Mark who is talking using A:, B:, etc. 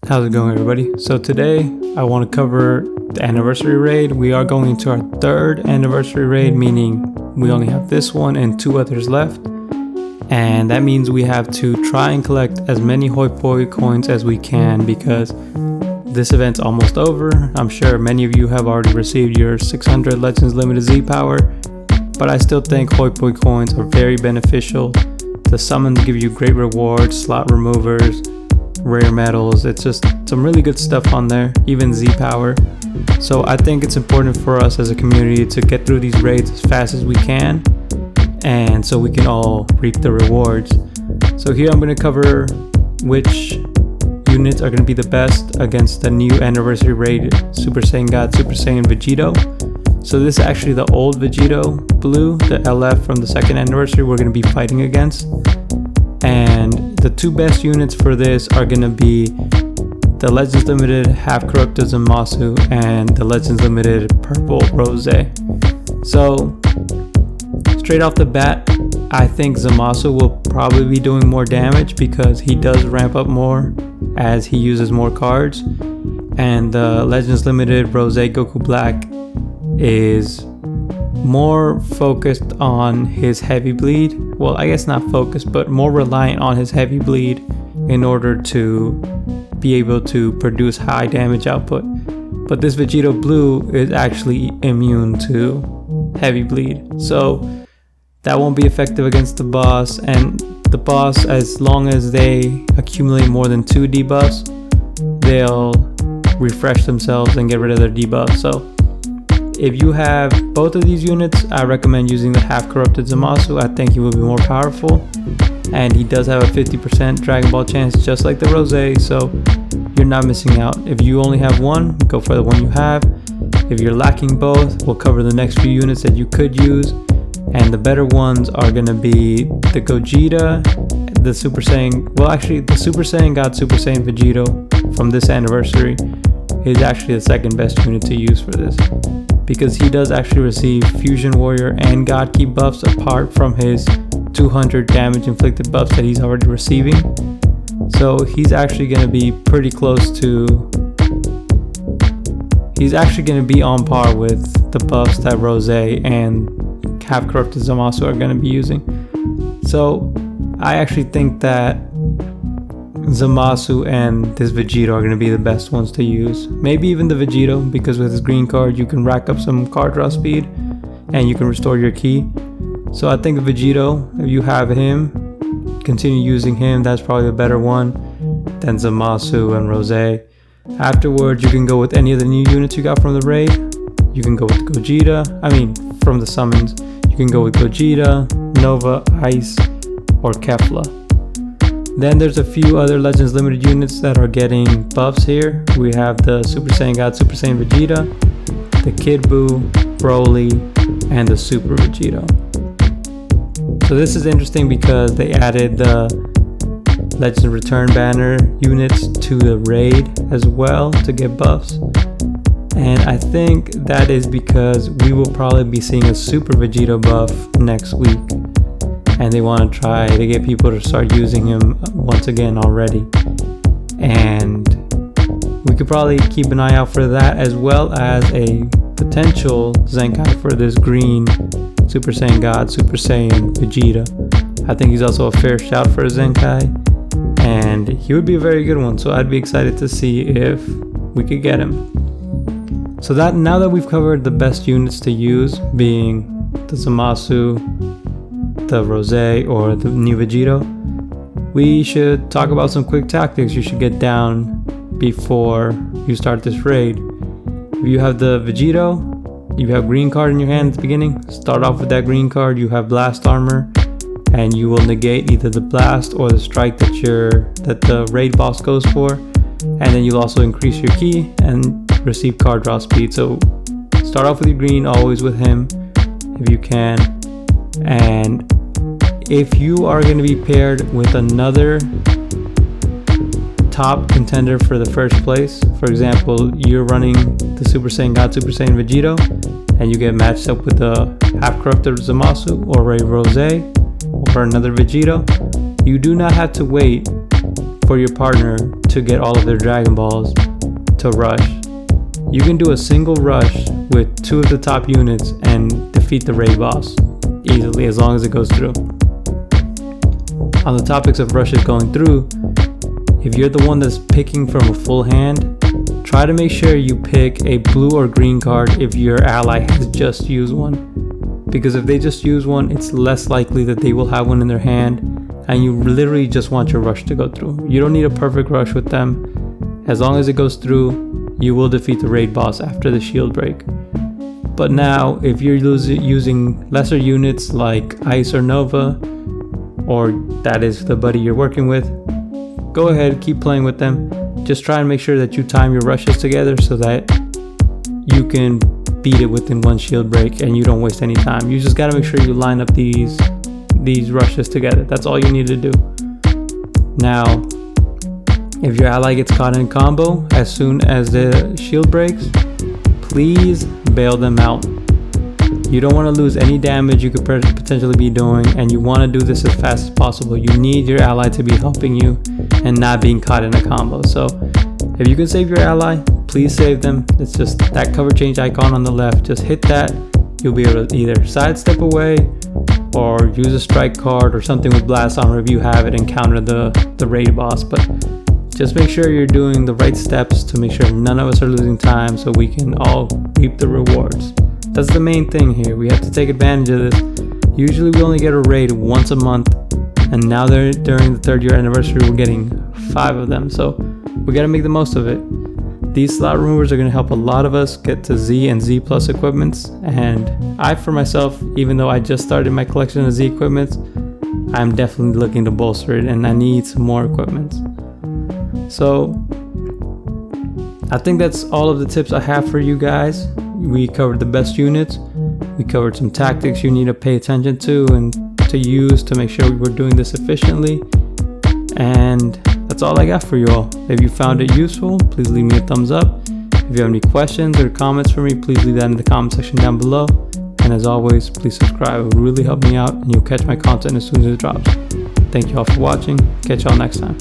A: How's it going, everybody? So today I want to cover the anniversary raid. We are going into our third anniversary raid, meaning we only have this one and two others left. And that means we have to try and collect as many Hoi Poi coins as we can because this event's almost over. I'm sure many of you have already received your 600 Legends Limited Z power, but I still think Hoi Poi coins are very beneficial. The summons give you great rewards, slot removers, rare medals. It's just some really good stuff on there, even Z power. So I think it's important for us as a community to get through these raids as fast as we can, and so we can all reap the rewards. So here I'm going to cover which units are going to be the best against the new anniversary raid Super Saiyan God, Super Saiyan Vegito. So this is actually the old Vegito Blue, the LF from the second anniversary we're going to be fighting against. And the two best units for this are going to be the Legends Limited Half Corrupted Zamasu and the Legends Limited Purple Rose. So straight off the bat, I think Zamasu will probably be doing more damage because he does ramp up more as he uses more cards. And the Legends Limited Rose Goku Black is more focused on his heavy bleed. Well, I guess not focused, but more reliant on his heavy bleed in order to be able to produce high damage output. But this Vegito Blue is actually immune to heavy bleed, so that won't be effective against the boss. And the boss, as long as they accumulate more than 2 debuffs, they'll refresh themselves and get rid of their debuffs. So if you have both of these units, I recommend using the Half Corrupted Zamasu. I think he will be more powerful, and he does have a 50% Dragon Ball chance just like the Rose, so you're not missing out. If you only have one, go for the one you have. If you're lacking both, we'll cover the next few units that you could use, and the better ones are going to be the Gogeta, the Super Saiyan, well actually the Super Saiyan God, Super Saiyan Vegito from this anniversary is actually the second best unit to use for this, because he does actually receive Fusion Warrior and God Ki buffs apart from his 200 damage inflicted buffs that he's already receiving. So he's actually going to be pretty close to, he's actually going to be on par with the buffs that Rose and Half Corrupted Zamasu are going to be using. So I actually think that Zamasu and this Vegito are going to be the best ones to use. Maybe even the Vegito, because with his green card you can rack up some card draw speed and you can restore your ki. So I think Vegito, if you have him, continue using him. That's probably a better one than Zamasu and Rose. Afterwards, you can go with any of the new units you got from the raid. You can go with Gogeta, from the summons. You can go with Gogeta, Nova, Ice, or Kefla. Then there's a few other Legends Limited units that are getting buffs here. We have the Super Saiyan God, Super Saiyan Vegeta, the Kid Buu, Broly, and the Super Vegito. So this is interesting because they added the Legends Return banner units to the raid as well to get buffs. And I think that is because we will probably be seeing a Super Vegito buff next week, and they want to try to get people to start using him once again already. And we could probably keep an eye out for that, as well as a potential Zenkai for this green Super Saiyan God, Super Saiyan Vegeta. I think he's also a fair shout for a Zenkai, and he would be a very good one, so I'd be excited to see if we could get him. So that now that we've covered the best units to use, being the Zamasu, the Rose, or the new Vegito, we should talk about some quick tactics you should get down before you start this raid. If you have the Vegito, you have green card in your hand at the beginning, start off with that green card. You have blast armor, and you will negate either the blast or the strike that the raid boss goes for, and then you'll also increase your ki and receive card draw speed. So start off with your green, always with him if you can. And if you are going to be paired with another top contender for the first place, for example, you're running the Super Saiyan God, Super Saiyan Vegito, and you get matched up with the Half Corrupted Zamasu or a Rose or another Vegito, you do not have to wait for your partner to get all of their Dragon Balls to rush. You can do a single rush with 2 of the top units and defeat the raid boss easily as long as it goes through. On the topics of rushes going through, if you're the one that's picking from a full hand, try to make sure you pick a blue or green card if your ally has just used one. Because if they just use one, it's less likely that they will have one in their hand, and you literally just want your rush to go through. You don't need a perfect rush with them. As long as it goes through, you will defeat the raid boss after the shield break. But now, if you're using lesser units like Ice or Nova, or that is the buddy you're working with, go ahead, keep playing with them. Just try and make sure that you time your rushes together so that you can beat it within one shield break and you don't waste any time. You just gotta make sure you line up these rushes together. That's all you need to do. Now, if your ally gets caught in a combo as soon as the shield breaks, please bail them out. You don't want to lose any damage you could potentially be doing, and you want to do this as fast as possible. You need your ally to be helping you and not being caught in a combo. So if you can save your ally, please save them. It's just that cover change icon on the left. Just hit that. You'll be able to either sidestep away or use a strike card or something with blast armor if you have it and counter the raid boss. But just make sure you're doing the right steps to make sure none of us are losing time so we can all reap the rewards. That's the main thing here. We have to take advantage of this. Usually we only get a raid once a month, and now during the 3rd year anniversary we're getting 5 of them, so we got to make the most of it. These slot removers are going to help a lot of us get to Z and Z plus equipments, and I for myself, even though I just started my collection of Z equipments, I'm definitely looking to bolster it and I need some more equipments. So I think that's all of the tips I have for you guys. We covered the best units, we covered some tactics you need to pay attention to and to use to make sure we're doing this efficiently, and that's all I got for you all. If you found it useful, please leave me a thumbs up. If you have any questions or comments for me, please leave that in the comment section down below, and as always, please subscribe. It will really help me out and you'll catch my content as soon as it drops. Thank you all for watching. Catch y'all next time.